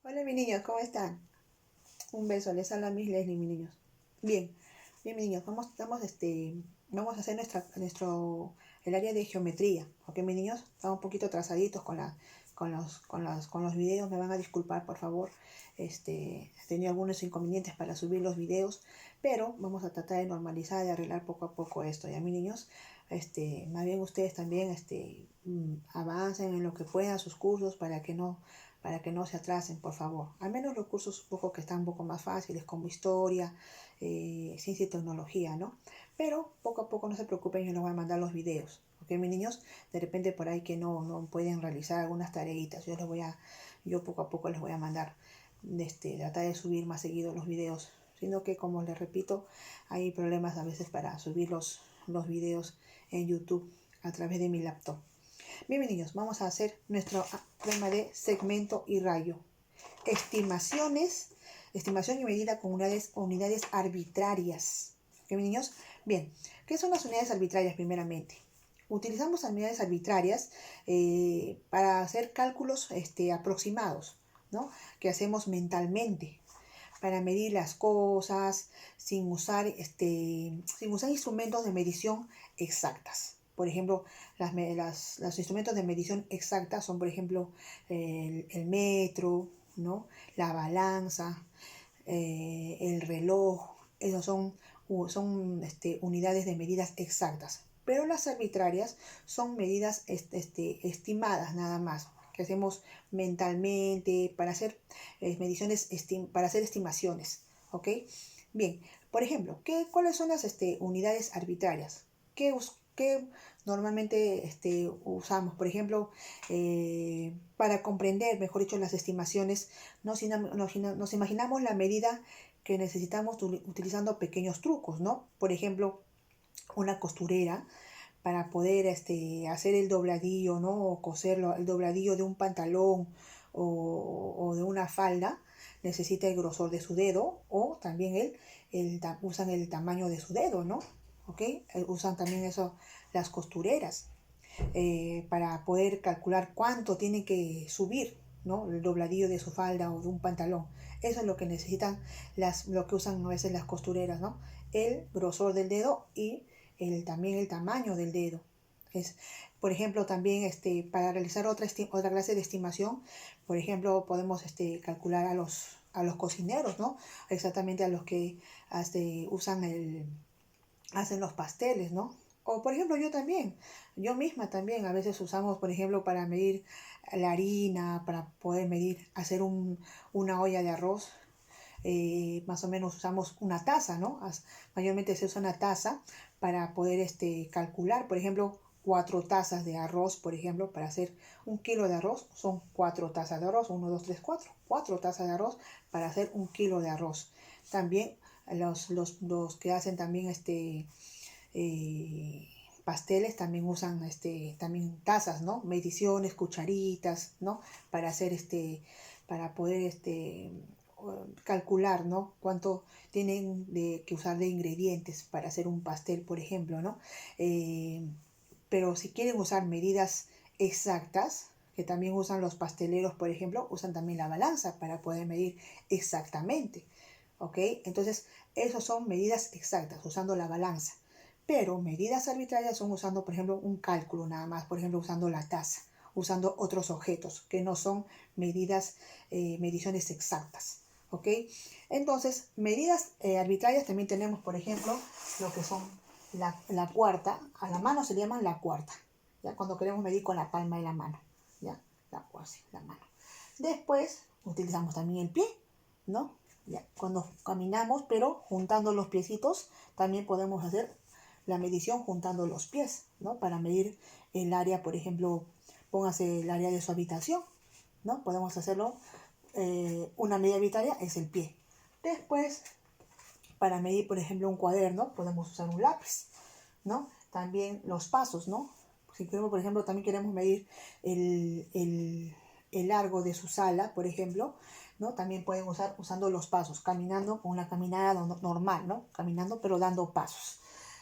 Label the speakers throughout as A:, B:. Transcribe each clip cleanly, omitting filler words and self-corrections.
A: Hola mis niños, ¿cómo están? Un beso, les habla Miss Leslie, mis niños. Bien, bien mis niños, vamos a hacer el área de geometría, ¿ok mis niños? Estamos un poquito atrasaditos con los videos, me van a disculpar por favor. He tenido algunos inconvenientes para subir los videos, pero vamos a tratar de normalizar y arreglar poco a poco esto, ¿ya mis niños? Más bien ustedes también avancen en lo que puedan sus cursos para que no se atrasen, por favor. Al menos los cursos un poco que están un poco más fáciles, como historia, ciencia y tecnología, ¿no? Pero poco a poco no se preocupen, yo les voy a mandar los videos. ¿Ok, mis niños? De repente por ahí que no pueden realizar algunas tareitas, yo poco a poco les voy a mandar, tratar de subir más seguido los videos. Sino que, como les repito, hay problemas a veces para subir los videos en YouTube a través de mi laptop. Bien, mis niños, vamos a hacer nuestro tema de segmento y rayo. Estimación y medida con unidades arbitrarias. ¿Ok, mis niños? Bien, ¿qué son las unidades arbitrarias primeramente? Utilizamos unidades arbitrarias para hacer cálculos aproximados, ¿no? Que hacemos mentalmente para medir las cosas sin usar instrumentos de medición exactas. Por ejemplo, los instrumentos de medición exactas son, por ejemplo, el metro, ¿no? La balanza, el reloj. Esos son unidades de medidas exactas. Pero las arbitrarias son medidas estimadas nada más, que hacemos mentalmente para hacer mediciones, para hacer estimaciones. ¿Ok? Bien, por ejemplo, ¿cuáles son las unidades arbitrarias? ¿Qué normalmente usamos? Por ejemplo, para comprender, mejor dicho, las estimaciones, nos imaginamos la medida que necesitamos utilizando pequeños trucos, ¿no? Por ejemplo, una costurera para poder hacer el dobladillo, ¿no? O coserlo, el dobladillo de un pantalón o de una falda, necesita el grosor de su dedo o también usan el tamaño de su dedo, ¿no? ¿Ok? Usan también eso las costureras para poder calcular cuánto tiene que subir, ¿no? El dobladillo de su falda o de un pantalón. Eso es lo que necesitan, lo que usan a veces las costureras, ¿no? El grosor del dedo y también el tamaño del dedo. Por ejemplo, también para realizar otra clase de estimación, por ejemplo, podemos calcular a los cocineros, ¿no? Exactamente a los que hacen los pasteles, ¿no? O por ejemplo yo misma también, a veces usamos, por ejemplo, para medir la harina, para poder hacer una olla de arroz, más o menos usamos una taza, ¿no? Mayormente se usa una taza para poder calcular, por ejemplo, 4 tazas de arroz, por ejemplo, para hacer 1 kilo de arroz, son 4 tazas de arroz, 1, 2, 3, 4, 4 tazas de arroz para hacer 1 kilo de arroz. También los que hacen también pasteles también usan también tazas, ¿no? Mediciones, cucharitas, ¿no? Para hacer para poder calcular, ¿no? Cuánto tienen que usar de ingredientes para hacer un pastel, por ejemplo, ¿no? Pero si quieren usar medidas exactas, que también usan los pasteleros, por ejemplo, usan también la balanza para poder medir exactamente, ¿ok? Entonces, esos son medidas exactas, usando la balanza. Pero medidas arbitrarias son usando, por ejemplo, un cálculo nada más, por ejemplo, usando la taza, usando otros objetos que no son mediciones exactas. ¿Ok? Entonces, medidas arbitrarias también tenemos, por ejemplo, lo que son la cuarta, a la mano se le llaman la cuarta, ¿ya? Cuando queremos medir con la palma de la mano, ¿ya? La mano. Después, utilizamos también el pie, ¿no? Ya, cuando caminamos, pero juntando los piecitos, también podemos hacer la medición juntando los pies, ¿no? Para medir el área, por ejemplo, póngase el área de su habitación, ¿no? Podemos hacerlo, una medida arbitraria es el pie. Después, para medir, por ejemplo, un cuaderno, podemos usar un lápiz, ¿no? También los pasos, ¿no? Si queremos, por ejemplo, también queremos medir el largo de su sala, por ejemplo, ¿no? También pueden usando los pasos, caminando con una caminada normal, ¿no? Caminando pero dando pasos.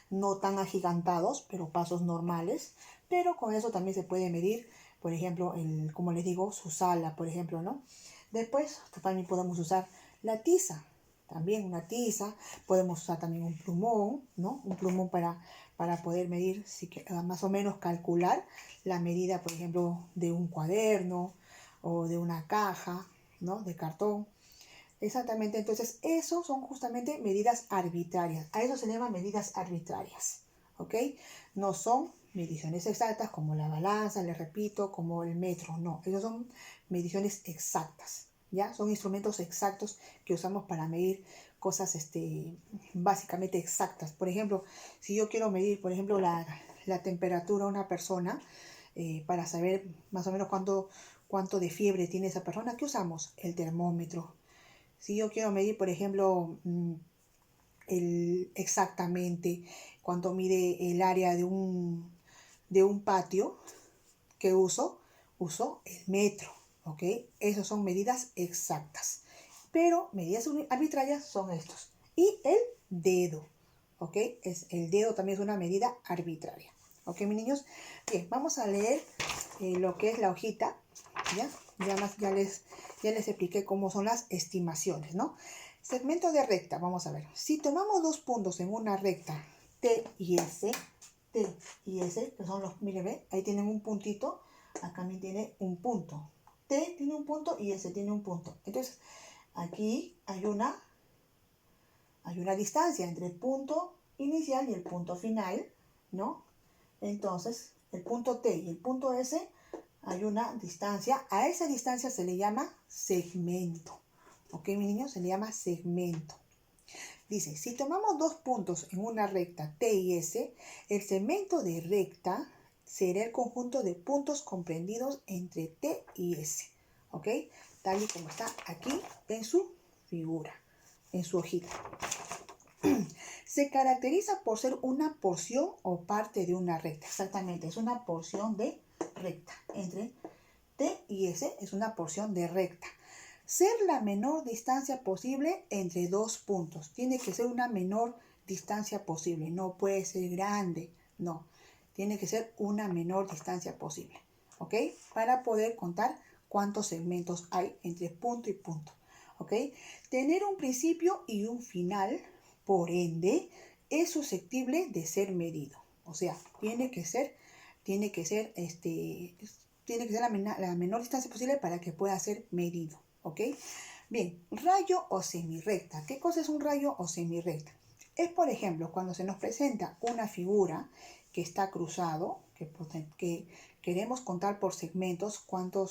A: No tan agigantados, pero pasos normales. Pero con eso también se puede medir, por ejemplo, como les digo, su sala, por ejemplo, ¿no? Después también podemos usar la tiza. También una tiza. Podemos usar también un plumón, ¿no? Un plumón para poder medir, más o menos calcular la medida, por ejemplo, de un cuaderno o de una caja, ¿no? De cartón. Exactamente, entonces eso son justamente medidas arbitrarias. A eso se llaman medidas arbitrarias, ¿ok? No son mediciones exactas como la balanza, les repito, como el metro, no. Esos son mediciones exactas, ¿ya? Son instrumentos exactos que usamos para medir cosas básicamente exactas. Por ejemplo, si yo quiero medir, por ejemplo, la temperatura de una persona, para saber más o menos cuánto de fiebre tiene esa persona, ¿qué usamos? El termómetro. Si yo quiero medir, por ejemplo, exactamente cuánto mide el área de un patio que uso el metro, ¿ok? Esas son medidas exactas. Pero medidas arbitrarias son estos. Y el dedo, ¿ok? El dedo también es una medida arbitraria. ¿Ok, mis niños? Bien, vamos a leer lo que es la hojita, ¿ya? Ya les expliqué cómo son las estimaciones, ¿no? Segmento de recta, vamos a ver. Si tomamos dos puntos en una recta, T y S, que son los, miren, ve, ahí tienen un puntito, acá también tiene un punto. T tiene un punto y S tiene un punto. Entonces, aquí hay una distancia entre el punto inicial y el punto final, ¿no? Entonces, el punto T y el punto S, hay una distancia. A esa distancia se le llama segmento. ¿Ok, mis niños? Se le llama segmento. Dice, si tomamos dos puntos en una recta T y S, el segmento de recta será el conjunto de puntos comprendidos entre T y S. ¿Ok? Tal y como está aquí en su figura, en su hojita. Se caracteriza por ser una porción o parte de una recta. Exactamente, es una porción de recta. Entre T y S es una porción de recta. Ser la menor distancia posible entre dos puntos. Tiene que ser una menor distancia posible. No puede ser grande. No. Tiene que ser una menor distancia posible. ¿Ok? Para poder contar cuántos segmentos hay entre punto y punto. ¿Ok? Tener un principio y un final, por ende, es susceptible de ser medido. O sea, tiene que ser la menor distancia posible para que pueda ser medido. ¿Ok? Bien, rayo o semirrecta. ¿Qué cosa es un rayo o semirrecta? Es, por ejemplo, cuando se nos presenta una figura que está cruzado, que queremos contar por segmentos cuánto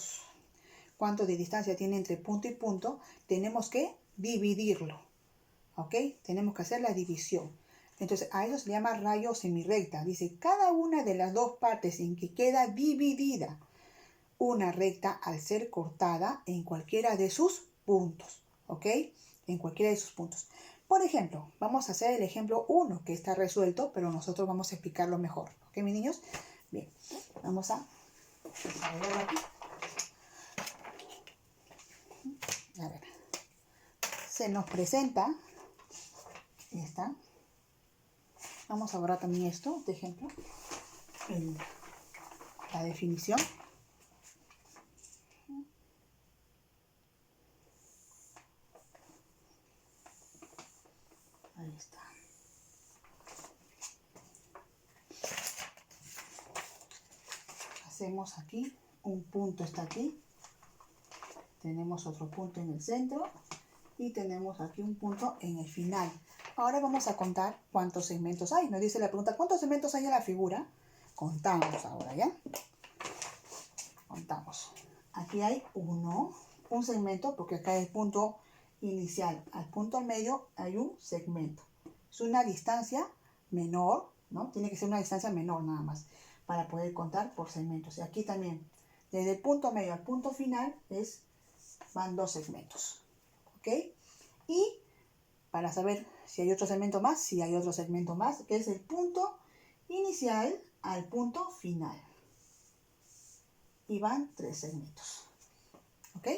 A: de distancia tiene entre punto y punto, tenemos que dividirlo. ¿Ok? Tenemos que hacer la división. Entonces, a eso se le llama rayo o semirrecta. Dice, cada una de las dos partes en que queda dividida una recta al ser cortada en cualquiera de sus puntos, ¿ok? En cualquiera de sus puntos. Por ejemplo, vamos a hacer el ejemplo 1, que está resuelto, pero nosotros vamos a explicarlo mejor, ¿ok, mis niños? Bien, vamos a verlo aquí. A ver, se nos presenta esta. Vamos a borrar también esto, de ejemplo, la definición. Ahí está. Hacemos aquí, un punto está aquí, tenemos otro punto en el centro y tenemos aquí un punto en el final. Ahora vamos a contar cuántos segmentos hay. Nos dice la pregunta, ¿cuántos segmentos hay en la figura? Contamos ahora, ¿ya? Contamos. Aquí hay un segmento, porque acá es el punto inicial. Al punto al medio hay un segmento. Es una distancia menor, ¿no? Tiene que ser una distancia menor nada más, para poder contar por segmentos. Y aquí también, desde el punto medio al punto final, van dos segmentos. ¿Ok? Y para saber si hay otro segmento más, si hay otro segmento más, que es el punto inicial al punto final. Y van tres segmentos. ¿Ok?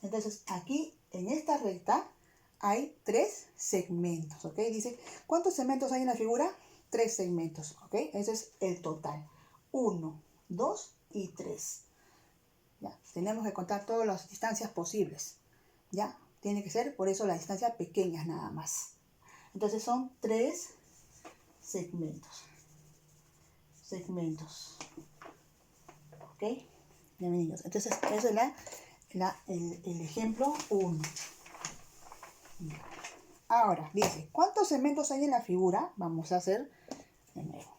A: Entonces, aquí en esta recta hay tres segmentos. ¿Ok? Dice, ¿cuántos segmentos hay en la figura? Tres segmentos. ¿Ok? Ese es el total. 1, 2 y 3. Ya, tenemos que contar todas las distancias posibles. ¿ya? Tiene que ser, por eso la distancia pequeña nada más. Entonces son 3 segmentos. ¿Ok? Ya, mis niños. Entonces, eso es el ejemplo 1. Ahora, dice, ¿cuántos segmentos hay en la figura? Vamos a hacer de nuevo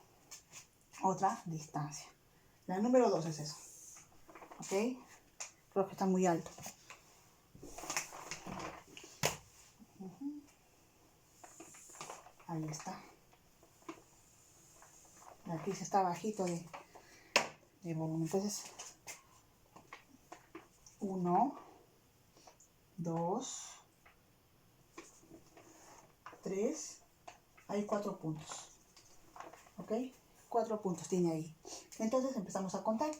A: otra distancia. La número 2 es eso. ¿Ok? Creo que está muy alto. Ahí está. Aquí se está bajito de volumen. Entonces, 1, 2, 3. Hay 4 puntos. ¿Ok? 4 puntos tiene ahí. Entonces empezamos a contar.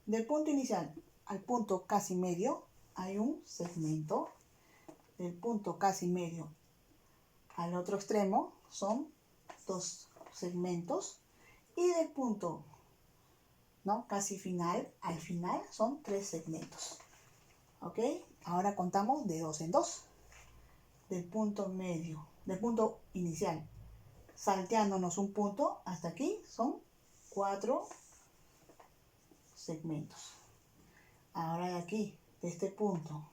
A: Del punto inicial al punto casi medio hay un segmento. Del punto casi medio al otro extremo son 2 segmentos. Y del punto, ¿no?, casi final al final son 3 segmentos. ¿Ok? Ahora contamos de 2 en 2. Del punto medio, del punto inicial, salteándonos un punto hasta aquí, son 4 segmentos. Ahora de aquí, de este punto,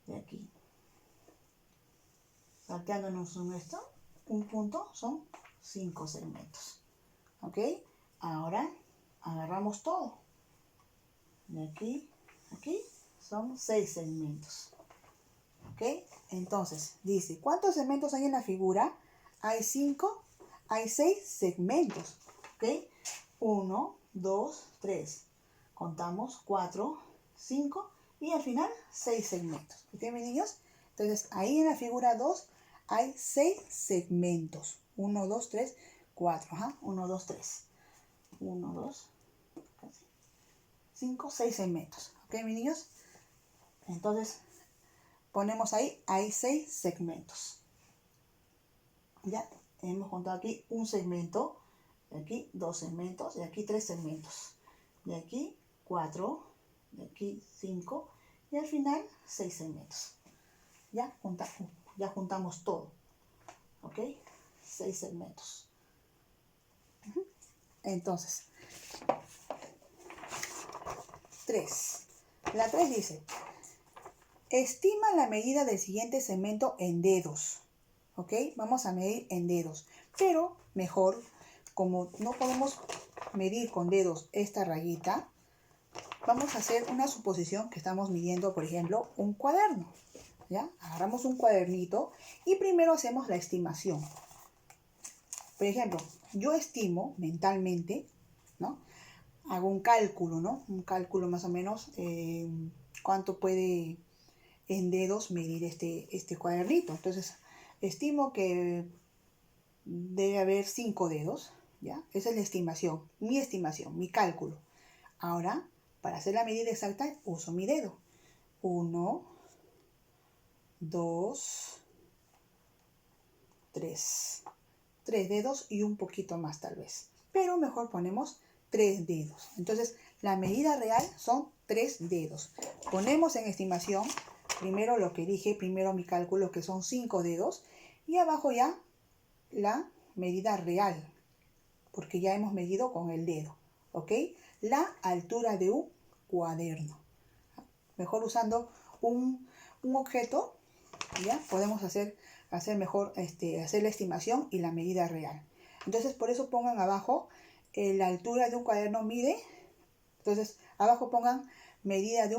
A: de aquí, salteándonos un punto, son 5 segmentos. ¿Ok? Ahora agarramos todo. De aquí, aquí, son 6 segmentos. ¿Ok? Entonces, dice, ¿cuántos segmentos hay en la figura? Hay 5, hay 6 segmentos. ¿Ok? 1, 2, 3. Contamos 4, 5 y al final 6 segmentos. ¿Ok, mis niños? Entonces, ahí en la figura 2 hay 6 segmentos. 1, 2, 3, 4. Ajá. 1, 2, 3. 1, 2, 5, 6 segmentos. ¿Ok, mis niños? Entonces, ponemos ahí, hay 6 segmentos. Ya, hemos contado aquí un segmento, de aquí 2 segmentos, de aquí 3 segmentos, de aquí 4, de aquí 5 y al final 6 segmentos. Ya, ya juntamos todo. ¿Ok? 6 segmentos. Entonces, 3. La 3 dice, estima la medida del siguiente segmento en dedos. ¿Ok? Vamos a medir en dedos. Pero mejor, como no podemos medir con dedos esta rayita, vamos a hacer una suposición que estamos midiendo, por ejemplo, un cuaderno. ¿Ya? Agarramos un cuadernito y primero hacemos la estimación. Por ejemplo, yo estimo mentalmente, ¿no? Hago un cálculo, ¿no? Un cálculo más o menos cuánto puede en dedos medir este cuadernito. Entonces, estimo que debe haber 5 dedos, ¿ya? Esa es la estimación, mi cálculo. Ahora, para hacer la medida exacta, uso mi dedo. 1, 2, 3. 3 dedos y un poquito más tal vez. Pero mejor ponemos 3 dedos. Entonces, la medida real son 3 dedos. Ponemos en estimación, primero lo que dije, primero mi cálculo que son 5 dedos. Y abajo ya la medida real, porque ya hemos medido con el dedo. ¿Ok? La altura de un cuaderno. Mejor usando un objeto, ¿ya? Podemos hacer mejor, hacer la estimación y la medida real. Entonces, por eso pongan abajo, la altura de un cuaderno mide. Entonces, abajo pongan medida de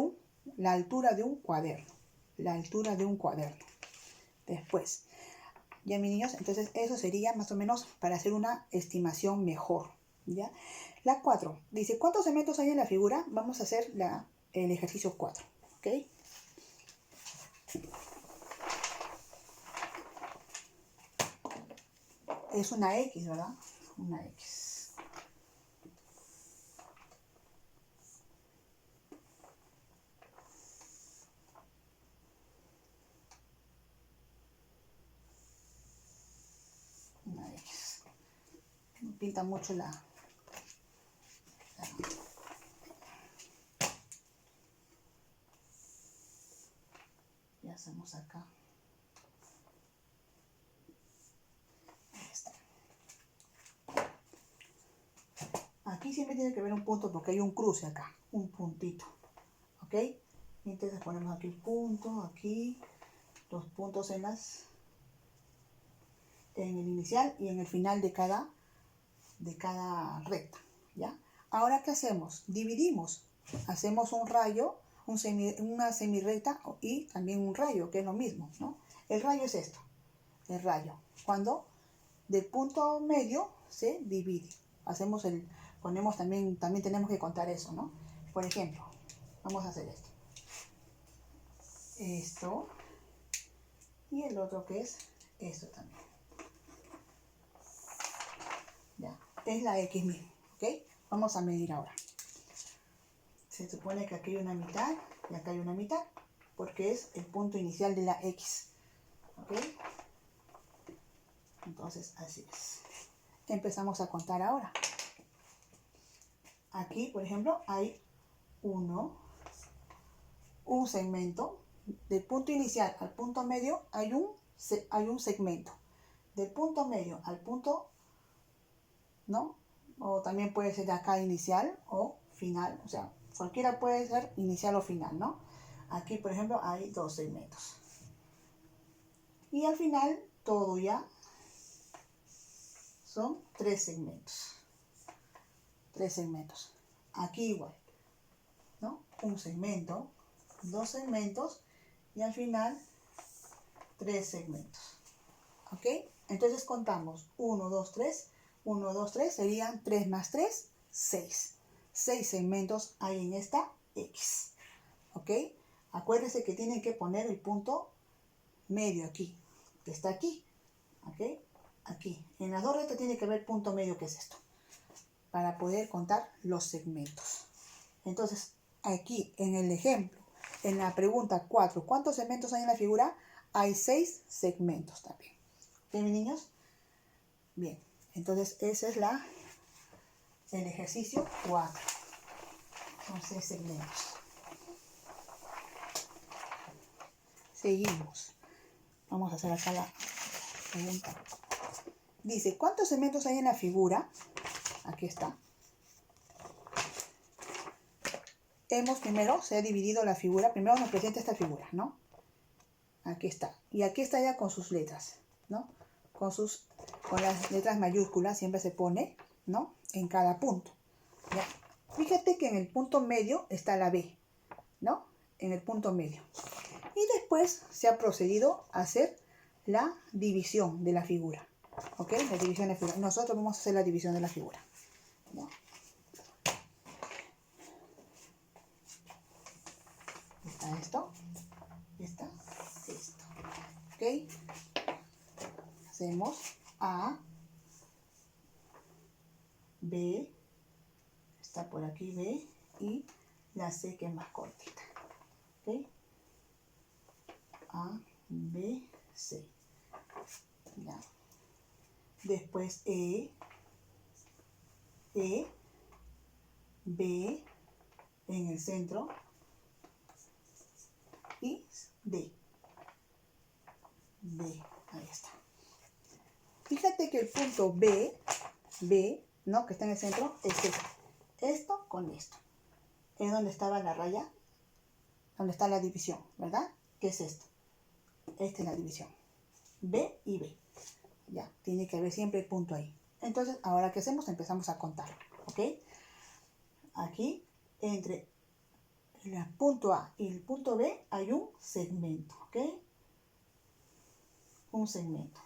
A: la altura de un cuaderno. La altura de un cuaderno. Después, ya, mis niños, entonces eso sería más o menos para hacer una estimación mejor, ¿ya? La 4 dice, ¿cuántos segmentos hay en la figura? Vamos a hacer el ejercicio 4, ¿ok? Es una X, ¿verdad? Una X. Una X. Me pinta mucho Ya hacemos acá. Ahí está. Aquí siempre tiene que haber un punto porque hay un cruce acá, un puntito. ¿Ok? Entonces ponemos aquí el punto, aquí, los puntos en el inicial y en el final de cada recta. ¿Ya? Ahora, ¿qué hacemos? Dividimos. Hacemos un rayo, una semirrecta y también un rayo, que es lo mismo, ¿no? El rayo es esto, el rayo. Cuando del punto medio se divide. Ponemos también tenemos que contar eso, ¿no? Por ejemplo, vamos a hacer esto. Esto y el otro que es esto también. Ya, es la X mismo, ¿ok? Vamos a medir ahora. Se supone que aquí hay una mitad y acá hay una mitad, porque es el punto inicial de la X, ¿ok? Entonces, así es. Empezamos a contar ahora. Aquí, por ejemplo, hay un segmento. Del punto inicial al punto medio hay un segmento. Del punto medio al punto, ¿no? O también puede ser de acá inicial o final. O sea, cualquiera puede ser inicial o final, ¿no? Aquí, por ejemplo, hay 2 segmentos. Y al final, todo ya son 3 segmentos. 3 segmentos. Aquí igual, ¿no? Un segmento, 2 segmentos y al final 3 segmentos. ¿Ok? Entonces contamos 1, 2, 3. 1, 2, 3 serían 3 más 3, 6. 6 segmentos hay en esta X. ¿Ok? Acuérdense que tienen que poner el punto medio aquí, que está aquí. ¿Ok? Aquí. En las dos rectas tiene que haber punto medio, que es esto, para poder contar los segmentos. Entonces, aquí en el ejemplo, en la pregunta 4, ¿cuántos segmentos hay en la figura? Hay 6 segmentos también. ¿Ok, mis niños? Bien, entonces ese es el ejercicio 4. Son 6 segmentos. Seguimos. Vamos a hacer acá la pregunta. Dice, ¿cuántos segmentos hay en la figura? Aquí está. Se ha dividido la figura. Primero nos presenta esta figura, ¿no? Aquí está. Y aquí está ya con sus letras, ¿no? Con las letras mayúsculas siempre se pone, ¿no? En cada punto. ¿Ya? Fíjate que en el punto medio está la B, ¿no? En el punto medio. Y después se ha procedido a hacer la división de la figura. ¿Ok? La división de la figura. Nosotros vamos a hacer la división de la figura, ¿no? Está esto. Y está esto. ¿Ok? Hacemos A, B, está por aquí B, y la C, que es más cortita. ¿Ok? A, B, C. Ya. Después E, B en el centro y D. Ahí está. Fíjate que el punto B, ¿no? Que está en el centro, es esto con esto. Es donde estaba la raya, donde está la división, ¿verdad? ¿Qué es esto? Esta es la división. B y B. Ya, tiene que haber siempre el punto ahí. Entonces, ahora, ¿qué hacemos? Empezamos a contar, ¿ok? Aquí, entre el punto A y el punto B, hay un segmento, ¿ok? Un segmento.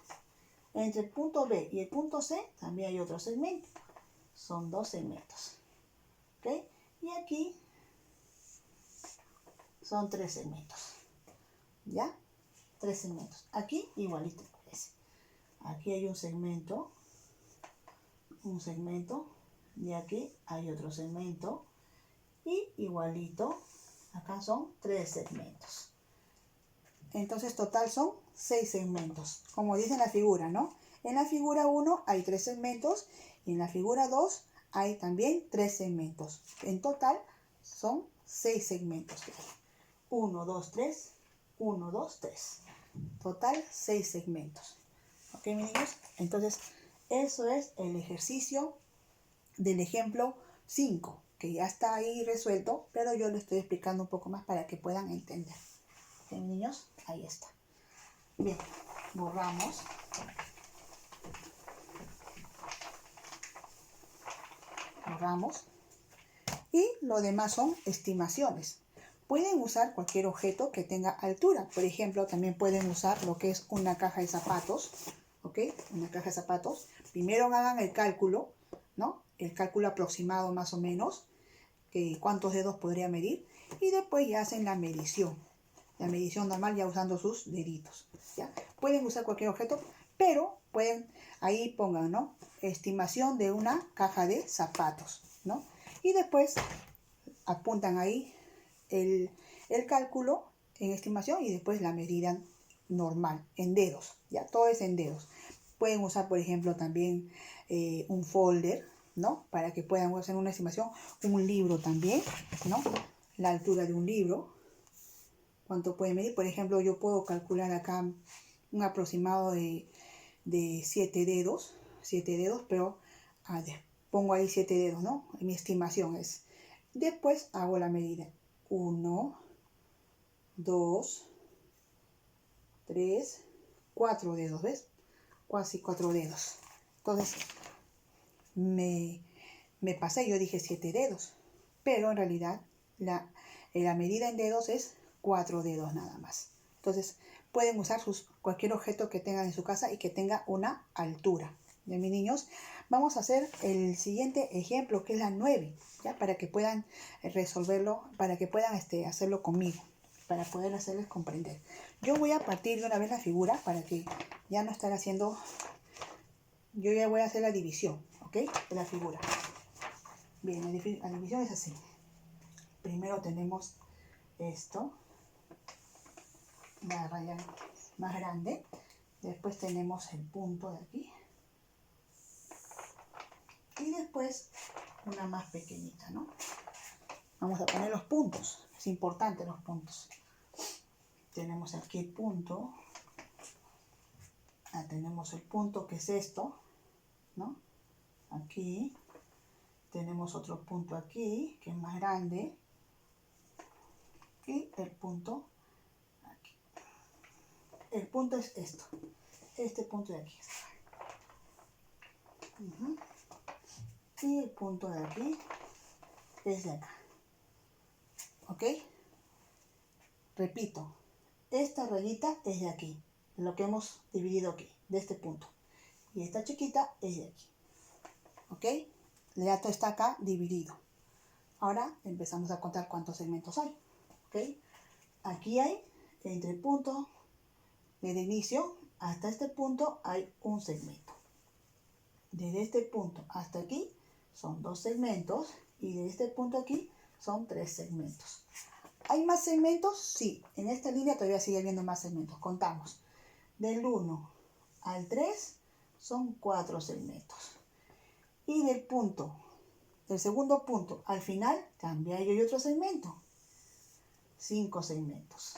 A: Entre el punto B y el punto C, también hay otro segmento. Son 2 segmentos, ¿ok? Y aquí son 3 segmentos, ¿ya? 3 segmentos. Aquí, igualito. Aquí hay un segmento, y aquí hay otro segmento, y igualito, acá son 3 segmentos. Entonces total son 6 segmentos, como dice en la figura, ¿no? En la figura 1 hay 3 segmentos y en la figura 2 hay también 3 segmentos. En total son 6 segmentos. 1, 2, 3, 1, 2, 3. Total 6 segmentos. ¿Ok, mis niños? Entonces, eso es el ejercicio del ejemplo 5, que ya está ahí resuelto, pero yo le estoy explicando un poco más para que puedan entender. ¿Ok, mis niños? Ahí está. Bien, borramos. Borramos. Y lo demás son estimaciones. Pueden usar cualquier objeto que tenga altura. Por ejemplo, también pueden usar lo que es una caja de zapatos. ¿Ok? Una caja de zapatos. Primero hagan el cálculo, ¿no? El cálculo aproximado más o menos. Que cuántos dedos podría medir. Y después ya hacen la medición. La medición normal ya usando sus deditos. ¿Ya? Pueden usar cualquier objeto, pero pueden, ahí pongan, ¿no? Estimación de una caja de zapatos, ¿no? Y después apuntan ahí el cálculo en estimación y después la medida normal, en dedos, ya, todo es en dedos. Pueden usar, por ejemplo, también un folder, ¿no? Para que puedan hacer una estimación, un libro también, ¿no? La altura de un libro, cuánto puede medir. Por ejemplo, yo puedo calcular acá un aproximado de 7 dedos, pero pongo ahí 7 dedos, ¿no? Mi estimación es. Después hago la medida. 1, 2, 3, 4 dedos, ¿ves? Casi 4 dedos. Entonces, me pasé, yo dije 7 dedos, pero en realidad la medida en dedos es 4 dedos nada más. Entonces, pueden usar cualquier objeto que tengan en su casa y que tenga una altura. ¿Ya, mis niños? Vamos a hacer el siguiente ejemplo, que es la 9, ¿ya? Para que puedan resolverlo, para que puedan hacerlo conmigo, para poder hacerles comprender. Yo voy a partir de una vez la figura para que ya no estar haciendo... Yo ya voy a hacer la división, ¿ok? De la figura. Bien, la división es así. Primero tenemos esto, la raya más grande. Después tenemos el punto de aquí. Y después una más pequeñita, ¿no? Vamos a poner los puntos. Es importante los puntos. Tenemos aquí el punto. Tenemos el punto que es esto, ¿no? Aquí. Tenemos otro punto aquí, que es más grande. Y el punto aquí. El punto es esto. Este punto de aquí. Y el punto de aquí es de acá. ¿Ok? Repito. Esta rayita es de aquí. Lo que hemos dividido aquí. De este punto. Y esta chiquita es de aquí. ¿Ok? El dato está acá dividido. Ahora empezamos a contar cuántos segmentos hay. ¿Ok? Aquí hay, entre el punto desde inicio hasta este punto hay un segmento. Desde este punto hasta aquí son 2 segmentos y de este punto aquí son 3 segmentos. ¿Hay más segmentos? Sí, en esta línea todavía sigue habiendo más segmentos. Contamos. Del 1 al 3 son 4 segmentos. Y del segundo punto al final también hay otro segmento. 5 segmentos.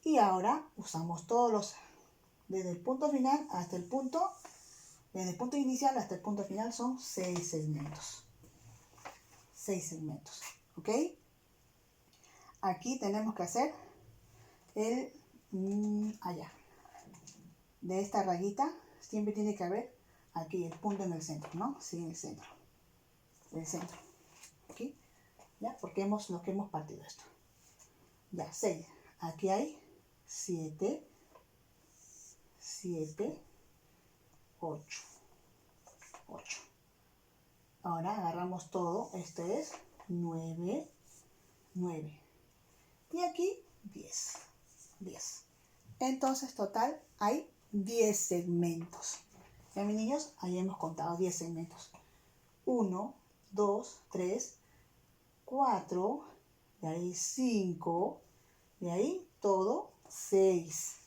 A: Y ahora usamos todos los, desde el punto final hasta el punto, desde el punto inicial hasta el punto final son 6 segmentos. 6 segmentos, ¿ok? Aquí tenemos que hacer el, allá. De esta rayita siempre tiene que haber aquí el punto en el centro, ¿no? Sí, en el centro. El centro. ¿Aquí? ¿Ya? Porque lo que hemos partido esto. Ya, 6. Aquí hay 7, 7, 8. 8. Ahora agarramos todo. Esto es 9, 9. Y aquí 10. 10. Entonces, total, hay 10 segmentos. ¿Ya, mis niños? Ahí hemos contado 10 segmentos. 1, 2, 3, 4, de ahí 5, de ahí todo 6,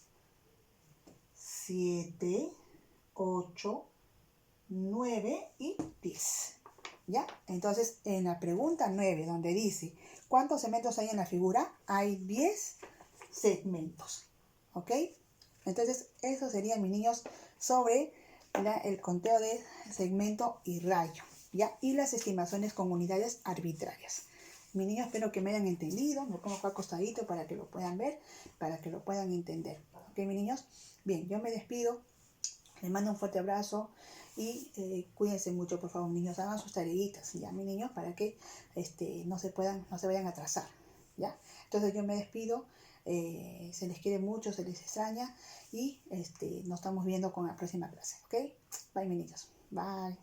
A: 7, 8, 9 y 10. ¿Ya? Entonces, en la pregunta 9, donde dice ¿cuántos segmentos hay en la figura? Hay 10 segmentos. ¿Ok? Entonces, eso sería, mis niños, sobre el conteo de segmento y rayo, ¿ya? Y las estimaciones con unidades arbitrarias. Mis niños, espero que me hayan entendido. Me pongo acá acostadito para que lo puedan ver, para que lo puedan entender. ¿Ok, mis niños? Bien, yo me despido. Les mando un fuerte abrazo y cuídense mucho, por favor, niños. Hagan sus tareitas, ¿ya, mis niños? Para que no se vayan a atrasar, ¿ya? Entonces yo me despido. Se les quiere mucho, se les extraña y nos estamos viendo con la próxima clase, ¿ok? Bye, mis niños. Bye.